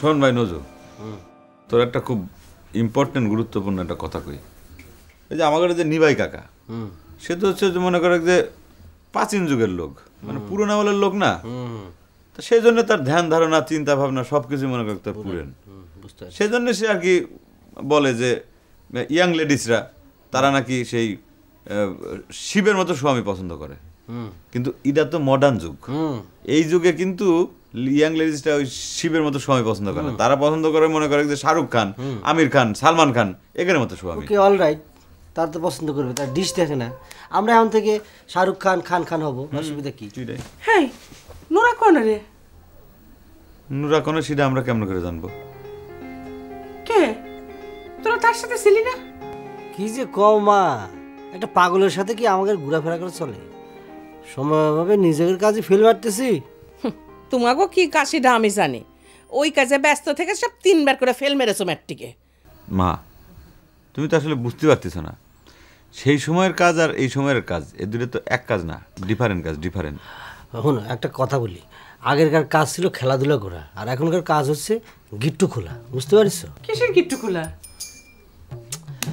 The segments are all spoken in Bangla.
শোন ভাই নজু, তোর একটা খুব ইম্পর্টেন্ট গুরুত্বপূর্ণ একটা কথা কই। এই যে আমাদের যে নিবাই কাকা, সে তো হচ্ছে মনে করে যে প্রাচীন যুগের লোক, মানে পুরোনো আমলের লোক না। তো সেই জন্য তার ধ্যান ধারণা চিন্তা ভাবনা সবকিছু মনে করে তার পুরেন। সেই জন্য সে আর কি বলে যে ইয়াং লেডিসরা তারা নাকি সেই শিবের মতো স্বামী পছন্দ করে। কিন্তু এটা তো মডার্ন যুগ, এই যুগে কিন্তু ইয়াং লেডিসটা ওই শিবের মতো স্বামী পছন্দ করে না। তারা পছন্দ করে মনে করে যে শাহরুখ খান, আমির খান, সালমান খান এদের মতো স্বামী। ওকে অলরাইট, তার তো পছন্দ করবে, তার ডিশ দেখে না। আমরা এখন থেকে শাহরুখ খান খান খান হব, অসুবিধা কি? হ্যাঁ নোরা কোন রে? নুরা কোন সেটা আমরা কেমন করে জানবো? কে তোরা তার সাথে ছিলি না? কি যে কও মা, একটা পাগলের সাথে কি আমাদের ঘোরাফেরা করে চলে? সময়ভাবে নিজের কাজে ফেল মারতেছি। তোমাকে কি কাশিটা আমি জানি, ওই কাজে ব্যস্ত থেকে সব 3 বার করে ফেল মেরেছো ম্যাটটিকে। মা তুমি তো আসলে বুঝতে পারতেছ না, সেই সময়ের কাজ আর এই সময়ের কাজ এ দুটো তো এক কাজ না, ডিফারেন্ট কাজ, ডিফারেন্ট। এখন একটা কথা বলি, আগেরকার কাজ ছিল খেলাধুলা করা, আর এখনকার কাজ হচ্ছে গিট্টু খোলা, বুঝতে পারিস? কিসের গিট্টু খোলা?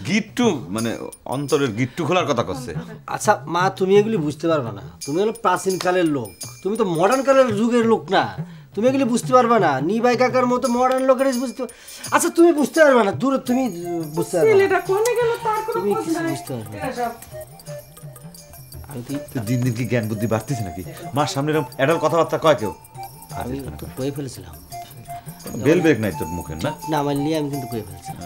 গিট্টু মানে অন্তরের গিট্টু খোলার কথা করছে। আচ্ছা মা, তুমি এগুলি বুঝতে পারবে না, তুমি হলো প্রাচীন কালের লোক, তুমি তো মডার্ন কালের যুগের লোক না, তুমি এগুলি বুঝতে পারবে না। নিবাই কাকার মতো মডার্ন লোকের বুঝতে, আচ্ছা তুমি বুঝতে পারবে না, দূরে তুমি বুঝতে পারবে না, ছেলেটা কোনে গেল তার কোনো তুমি খোঁজ কিছু নাই। বুঝতে পারবে না। আমি তো দিন দিন কি জ্ঞান বুদ্ধি বাড়তেছে নাকি? মার সামনে এরকম অ্যাডাল্ট কথাবার্তা কয় কেউ? আমি তো কয়ে ফেলেছিলাম, বেল ব্রেক নাই তোর মুখে না? না আমার নিয়ে আমি কিন্তু কয়ে ফেলেছিলাম।